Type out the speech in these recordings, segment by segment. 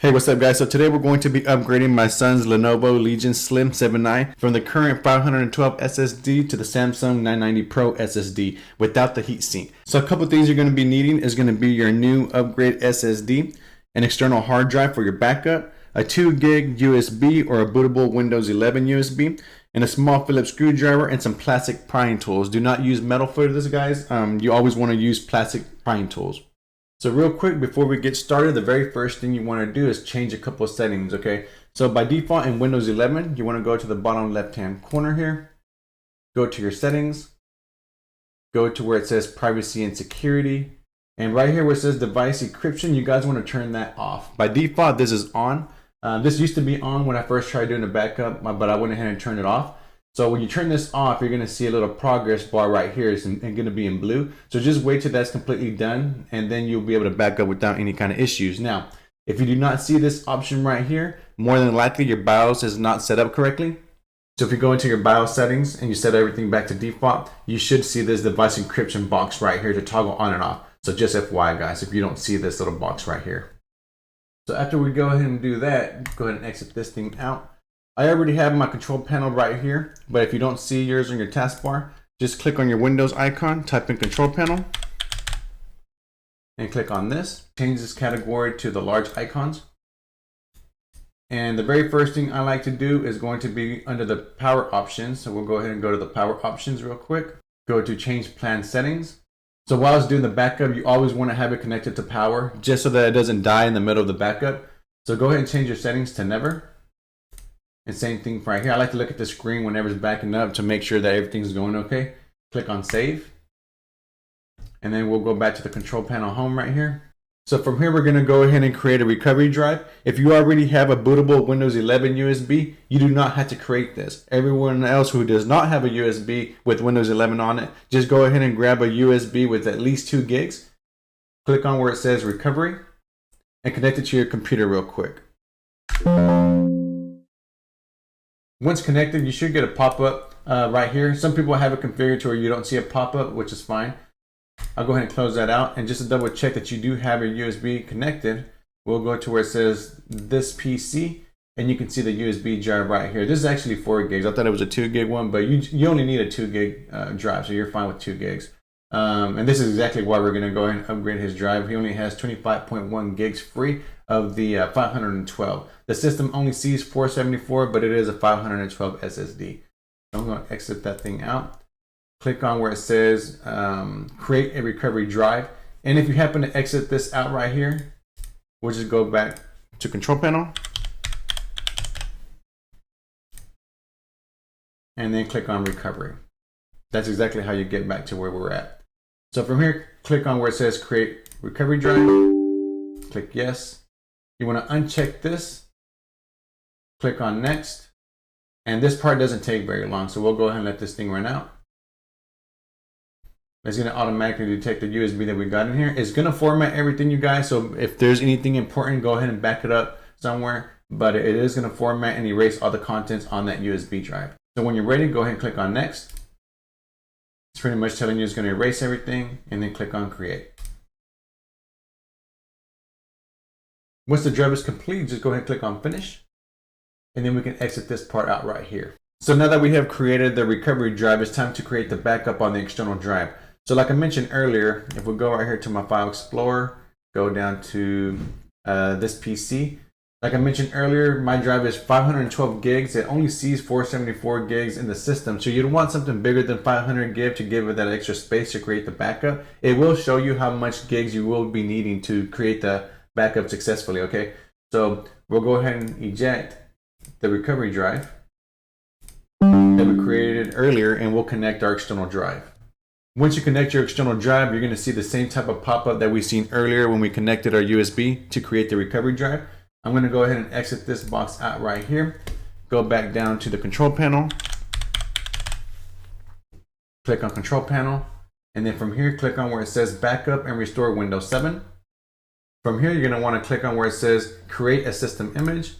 Hey, what's up guys? So today we're going to be upgrading my son's Lenovo Legion Slim 7i from the current 512 SSD to the Samsung 990 Pro SSD without the heatsink. So a couple things you're going to be needing is going to be your new upgrade SSD, an external hard drive for your backup, a 2 gig USB or a bootable Windows 11 USB, and a small Phillips screwdriver and some plastic prying tools. Do not use metal for this, guys. You always want to use plastic prying tools. So real quick, before we get started, the very first thing you want to do is change a couple of settings, okay? So by default in Windows 11, you want to go to the bottom left-hand corner here, go to your settings, go to where it says privacy and security, and right here where it says device encryption, you guys want to turn that off. By default, this is on. This used to be on when I first tried doing the backup, but I went ahead and turned it off. So when you turn this off, you're going to see a little progress bar right here. It's going to be in blue. So just wait till that's completely done, and then you'll be able to back up without any kind of issues. Now, if you do not see this option right here, more than likely your BIOS is not set up correctly. So if you go into your BIOS settings and you set everything back to default, you should see this device encryption box right here to toggle on and off. So just FYI guys, if you don't see this little box right here. So after we go ahead and do that, go ahead and exit this thing out. I already have my control panel right here, but if you don't see yours on your taskbar, just click on your Windows icon, type in control panel, and click on this. Change this category to the large icons. And the very first thing I like to do is going to be under the power options. So we'll go ahead and go to the power options real quick. Go to change plan settings. So while it's doing the backup, you always want to have it connected to power just so that it doesn't die in the middle of the backup. So go ahead and change your settings to never. And same thing right here. I like to look at the screen whenever it's backing up to make sure that everything's going okay. Click on save. And then we'll go back to the control panel home right here. So from here, we're going to go ahead and create a recovery drive. If you already have a bootable Windows 11 USB, you do not have to create this. Everyone else who does not have a USB with Windows 11 on it, just go ahead and grab a USB with at least 2 gigs. Click on where it says recovery and connect it to your computer real quick. Once connected, you should get a pop-up right here. Some people have it configured to where you don't see a pop-up, which is fine. I'll go ahead and close that out. And just to double check that you do have your USB connected, we'll go to where it says this PC, and you can see the USB drive right here. This is actually 4 gigs. I thought it was a 2 gig one, but you only need a 2 gig drive, so you're fine with 2 gigs. And this is exactly why we're going to go ahead and upgrade his drive. He only has 25.1 gigs free of the 512. The system only sees 474, but it is a 512 SSD. So I'm going to exit that thing out. Click on where it says create a recovery drive. And if you happen to exit this out right here, we'll just go back to control panel. And then click on recovery. That's exactly how you get back to where we're at. So from here, click on where it says create recovery drive. Click yes. You want to uncheck this. Click on next. And this part doesn't take very long, so we'll go ahead and let this thing run out. It's going to automatically detect the USB that we got in here. It's going to format everything, you guys. So if there's anything important, go ahead and back it up somewhere. But it is going to format and erase all the contents on that USB drive. So when you're ready, go ahead and click on next. It's pretty much telling you it's going to erase everything, and then click on create. Once the drive is complete, just go ahead and click on finish. And then we can exit this part out right here. So now that we have created the recovery drive, it's time to create the backup on the external drive. So like I mentioned earlier, if we go right here to my file explorer, go down to this PC. Like I mentioned earlier, my drive is 512 gigs. It only sees 474 gigs in the system. So you'd want something bigger than 500 gig to give it that extra space to create the backup. It will show you how much gigs you will be needing to create the backup successfully, okay? So we'll go ahead and eject the recovery drive that we created earlier, and we'll connect our external drive. Once you connect your external drive, you're going to see the same type of pop-up that we've seen earlier when we connected our USB to create the recovery drive. I'm going to go ahead and exit this box out right here. Go back down to the control panel. Click on control panel. And then from here, click on where it says backup and restore Windows 7. From here, you're going to want to click on where it says create a system image.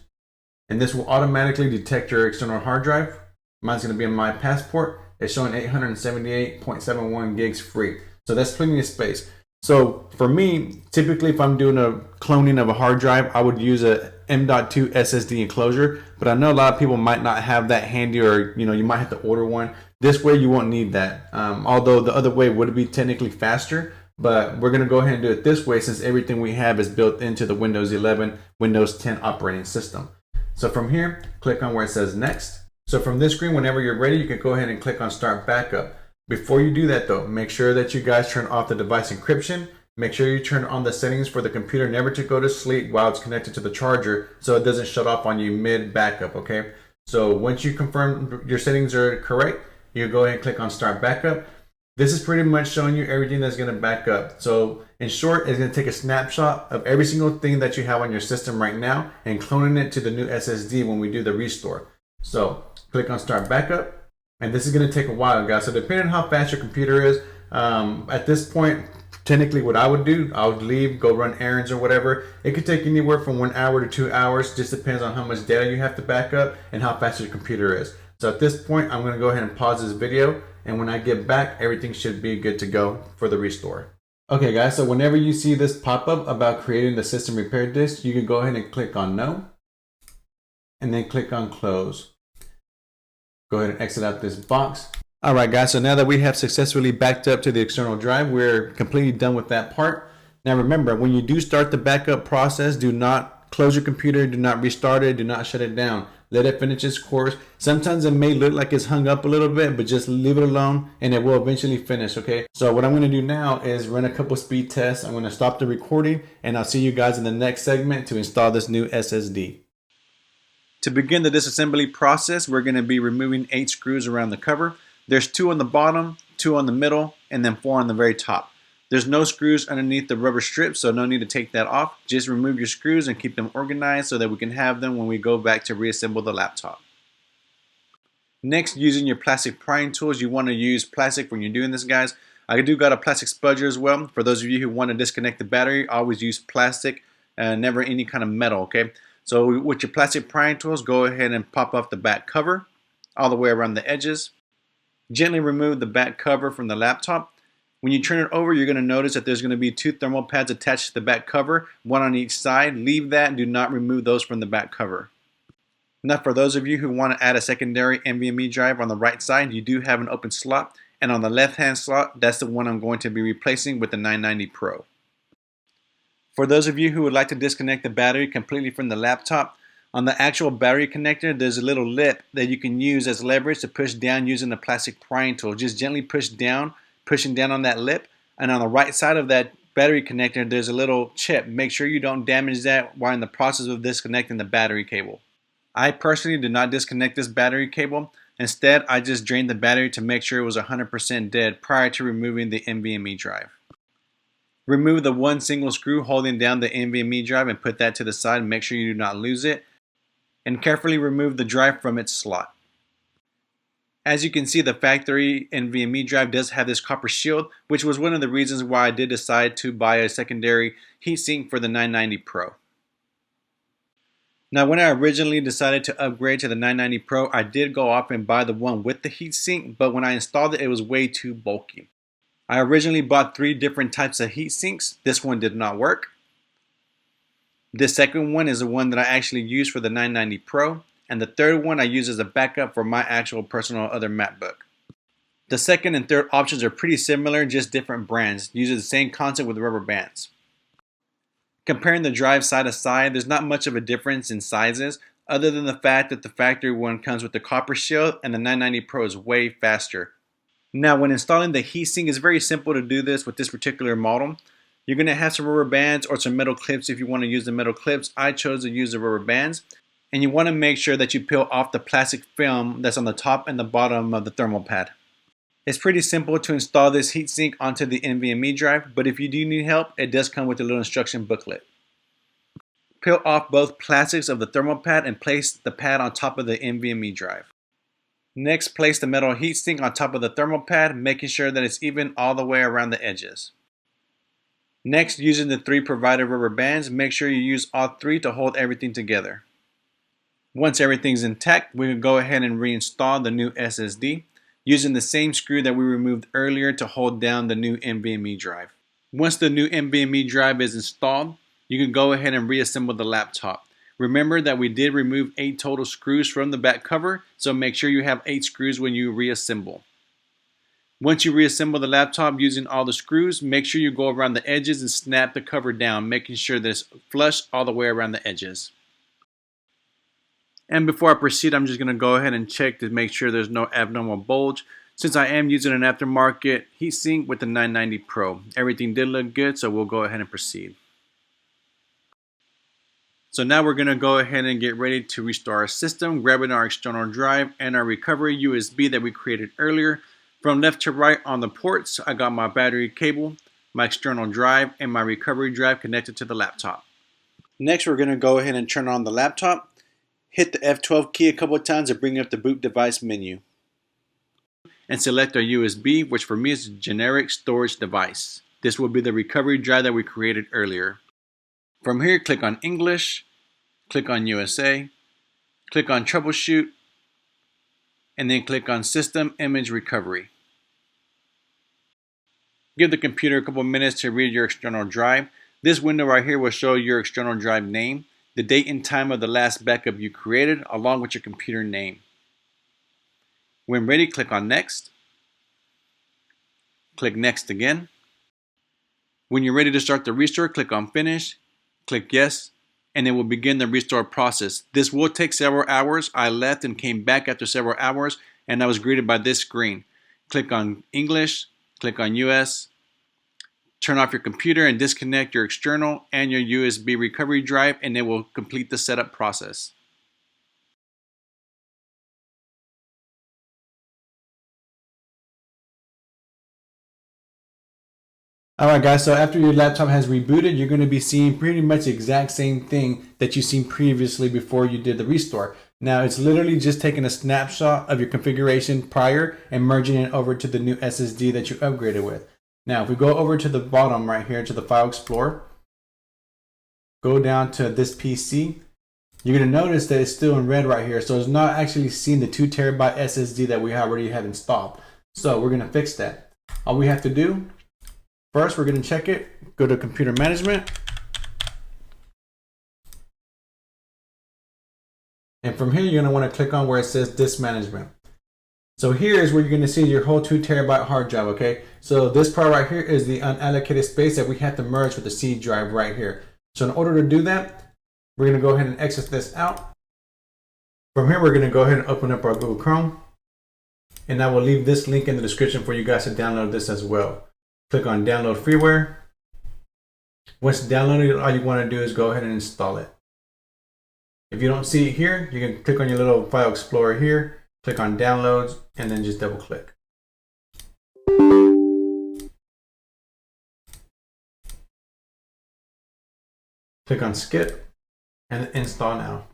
And this will automatically detect your external hard drive. Mine's going to be on my passport. It's showing 878.71 gigs free. So that's plenty of space. So for me, typically if I'm doing a cloning of a hard drive, I would use a M.2 SSD enclosure, but I know a lot of people might not have that handy, or you might have to order one. This way you won't need that, although the other way would be technically faster, but we're going to go ahead and do it this way since everything we have is built into the Windows 11, Windows 10 operating system. So from here, click on where it says next. So from this screen, whenever you're ready, you can go ahead and click on start backup. Before you do that though, make sure that you guys turn off the device encryption. Make sure you turn on the settings for the computer never to go to sleep while it's connected to the charger so it doesn't shut off on you mid backup, okay? So once you confirm your settings are correct, you go ahead and click on start backup. This is pretty much showing you everything that's going to back up. So in short, it's going to take a snapshot of every single thing that you have on your system right now and cloning it to the new SSD when we do the restore. So click on start backup, and this is going to take a while, guys. So depending on how fast your computer is, at this point, technically what I would do, I would leave, go run errands or whatever. It could take anywhere from 1 hour to 2 hours. Just depends on how much data you have to back up and how fast your computer is. So at this point, I'm going to go ahead and pause this video. And when I get back, everything should be good to go for the restore. Okay guys, so whenever you see this pop up about creating the system repair disk, you can go ahead and click on no. And then click on close. Go ahead and exit out this box. Alright guys, so now that we have successfully backed up to the external drive, we're completely done with that part. Now remember, when you do start the backup process, do not close your computer, do not restart it, do not shut it down. Let it finish its course. Sometimes it may look like it's hung up a little bit, but just leave it alone and it will eventually finish, okay? So what I'm going to do now is run a couple speed tests. I'm going to stop the recording and I'll see you guys in the next segment to install this new SSD. To begin the disassembly process, we're going to be removing 8 screws around the cover. There's 2 on the bottom, 2 on the middle, and then 4 on the very top. There's no screws underneath the rubber strip, so no need to take that off. Just remove your screws and keep them organized so that we can have them when we go back to reassemble the laptop. Next, using your plastic prying tools, you want to use plastic when you're doing this, guys. I do got a plastic spudger as well. For those of you who want to disconnect the battery, always use plastic, never any kind of metal, okay? So with your plastic prying tools, go ahead and pop off the back cover all the way around the edges. Gently remove the back cover from the laptop. When you turn it over, you're going to notice that there's going to be 2 thermal pads attached to the back cover, 1 on each side. Leave that and do not remove those from the back cover. Now for those of you who want to add a secondary NVMe drive, on the right side you do have an open slot, and on the left hand slot, that's the one I'm going to be replacing with the 990 Pro. For those of you who would like to disconnect the battery completely from the laptop, on the actual battery connector there's a little lip that you can use as leverage to push down using the plastic prying tool. Just gently push down, pushing down on that lip, and on the right side of that battery connector there's a little chip. Make sure you don't damage that while in the process of disconnecting the battery cable. I personally did not disconnect this battery cable. Instead, I just drained the battery to make sure it was 100% dead prior to removing the NVMe drive. Remove the 1 single screw holding down the NVMe drive and put that to the side and make sure you do not lose it. And carefully remove the drive from its slot. As you can see, the factory NVMe drive does have this copper shield, which was one of the reasons why I did decide to buy a secondary heatsink for the 990 Pro. Now when I originally decided to upgrade to the 990 Pro, I did go off and buy the one with the heatsink, but when I installed it, it was way too bulky. I originally bought 3 different types of heatsinks. This one did not work. This second one is the one that I actually use for the 990 Pro. And the third one I use as a backup for my actual personal other MacBook. The second and third options are pretty similar, just different brands. Uses the same concept with rubber bands. Comparing the drives side to side, there's not much of a difference in sizes, other than the fact that the factory one comes with the copper shield and the 990 Pro is way faster. Now when installing the heatsink, it's very simple to do this with this particular model. You're going to have some rubber bands or some metal clips if you want to use the metal clips. I chose to use the rubber bands. And you want to make sure that you peel off the plastic film that's on the top and the bottom of the thermal pad. It's pretty simple to install this heatsink onto the NVMe drive, but if you do need help, it does come with a little instruction booklet. Peel off both plastics of the thermal pad and place the pad on top of the NVMe drive. Next, place the metal heatsink on top of the thermal pad, making sure that it's even all the way around the edges. Next, using the 3 provided rubber bands, make sure you use all 3 to hold everything together. Once everything's intact, we can go ahead and reinstall the new SSD using the same screw that we removed earlier to hold down the new NVMe drive. Once the new NVMe drive is installed, you can go ahead and reassemble the laptop. Remember that we did remove 8 total screws from the back cover, so make sure you have 8 screws when you reassemble. Once you reassemble the laptop using all the screws, make sure you go around the edges and snap the cover down, making sure that it's flush all the way around the edges. And before I proceed, I'm just going to go ahead and check to make sure there's no abnormal bulge. Since I am using an aftermarket heatsink with the 990 Pro, everything did look good, so we'll go ahead and proceed. So now we're going to go ahead and get ready to restore our system, grabbing our external drive and our recovery USB that we created earlier. From left to right on the ports, I got my battery cable, my external drive, and my recovery drive connected to the laptop. Next, we're going to go ahead and turn on the laptop. Hit the F12 key a couple of times to bring up the boot device menu. And select our USB, which for me is a generic storage device. This will be the recovery drive that we created earlier. From here, click on English, click on USA, click on Troubleshoot, and then click on System Image Recovery. Give the computer a couple of minutes to read your external drive. This window right here will show your external drive name, the date and time of the last backup you created, along with your computer name. When ready, click on Next. Click Next again. When you're ready to start the restore, click on Finish, click Yes, and it will begin the restore process. This will take several hours. I left and came back after several hours, and I was greeted by this screen. Click on English, click on US, turn off your computer and disconnect your external and your USB recovery drive, and it will complete the setup process. Alright guys, so after your laptop has rebooted, you're going to be seeing pretty much the exact same thing that you've seen previously before you did the restore. Now it's literally just taking a snapshot of your configuration prior and merging it over to the new SSD that you upgraded with. Now if we go over to the bottom right here to the File Explorer, go down to this PC, you're going to notice that it's still in red right here, so it's not actually seeing the 2 terabyte SSD that we already have installed. So we're going to fix that. All we have to do, first, we're going to check it. Go to Computer Management. And from here, you're going to want to click on where it says Disk Management. So here is where you're going to see your whole 2 terabyte hard drive, okay? So this part right here is the unallocated space that we have to merge with the C drive right here. So in order to do that, we're going to go ahead and exit this out. From here, we're going to go ahead and open up our Google Chrome. And I will leave this link in the description for you guys to download this as well. Click on Download Freeware. Once downloaded, all you want to do is go ahead and install it. If you don't see it here, you can click on your little File Explorer here, click on Downloads, and then just double click. Click on Skip and Install Now.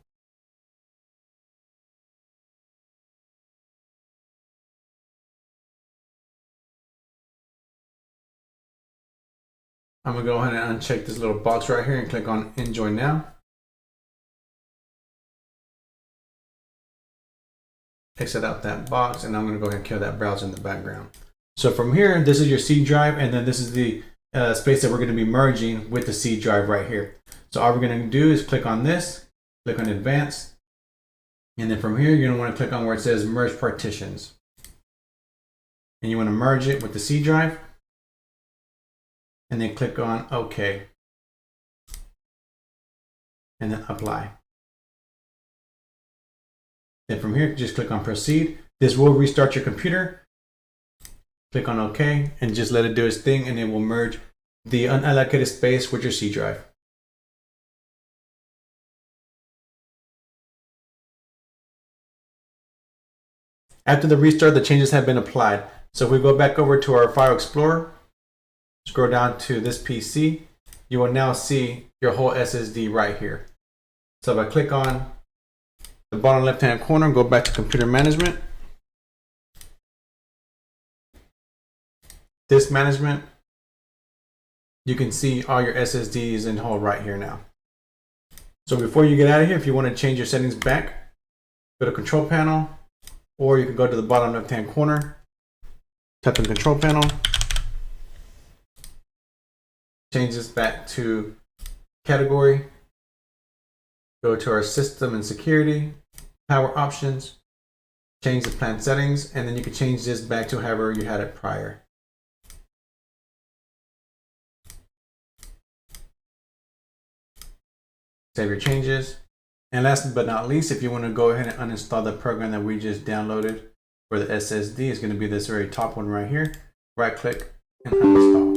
I'm going to go ahead and uncheck this little box right here and click on Enjoy Now. Exit out that box, and I'm going to go ahead and kill that browser in the background. So from here, this is your C drive, and then this is the space that we're going to be merging with the C drive right here. So all we're going to do is click on this, click on Advanced, and then from here, you're going to want to click on where it says Merge Partitions. And you want to merge it with the C drive. And then click on OK. And then Apply. Then from here, just click on Proceed. This will restart your computer. Click on OK and just let it do its thing, and it will merge the unallocated space with your C drive. After the restart, the changes have been applied. So if we go back over to our File Explorer, scroll down to this PC, you will now see your whole SSD right here. So if I click on the bottom left hand corner, go back to Computer Management, Disk Management, you can see all your SSDs in whole right here now. So before you get out of here, if you want to change your settings back, go to Control Panel, or you can go to the bottom left hand corner, tap on Control Panel, change this back to category, Go to our system and security, power options, change the plan settings, and then you can change this back to however you had it prior. Save your changes. And last but not least, if you want to go ahead and uninstall the program that we just downloaded for the SSD, it's going to be this very top one right here. Right click and uninstall.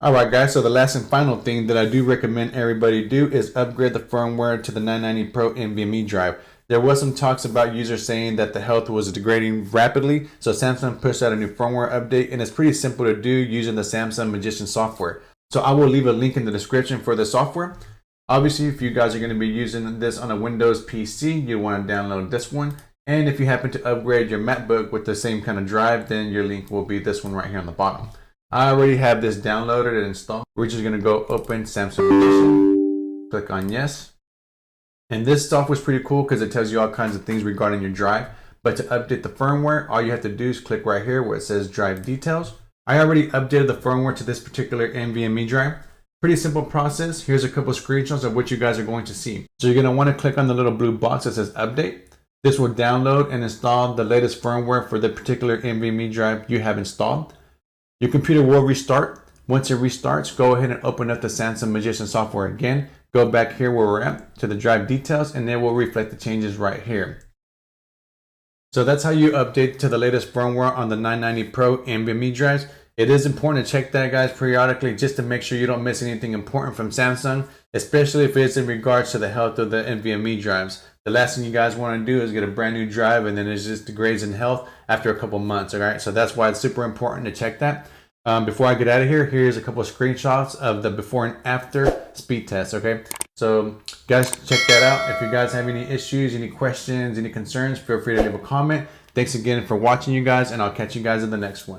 Alright guys, so the last and final thing that I do recommend everybody do is upgrade the firmware to the 990 Pro NVMe drive. There was some talks about users saying that the health was degrading rapidly, so Samsung pushed out a new firmware update, and it's pretty simple to do using the Samsung Magician software. So I will leave a link in the description for the software. Obviously, if you guys are going to be using this on a Windows PC, you want to download this one. And if you happen to upgrade your MacBook with the same kind of drive, then your link will be this one right here on the bottom. I already have this downloaded and installed. We're just going to go open Samsung Magician, click on yes. And this software is pretty cool because it tells you all kinds of things regarding your drive. But to update the firmware, all you have to do is click right here where it says drive details. I already updated the firmware to this particular NVMe drive. Pretty simple process. Here's a couple screenshots of what you guys are going to see. So you're going to want to click on the little blue box that says update. This will download and install the latest firmware for the particular NVMe drive you have installed. Your computer will restart. Once it restarts, go ahead and open up the Samsung Magician software again. Go back here where we're at to the drive details, and it will reflect the changes right here. So that's how you update to the latest firmware on the 990 Pro NVMe drives. It is important to check that, guys, periodically just to make sure you don't miss anything important from Samsung, especially if it's in regards to the health of the NVMe drives. The last thing you guys want to do is get a brand new drive and then it just degrades in health after a couple months. All right, so that's why it's super important to check that. Before I get out of here, here's a couple of screenshots of the before and after speed test. Okay, so guys, check that out. If you guys have any issues, any questions, any concerns, feel free to leave a comment. Thanks again for watching, you guys, and I'll catch you guys in the next one.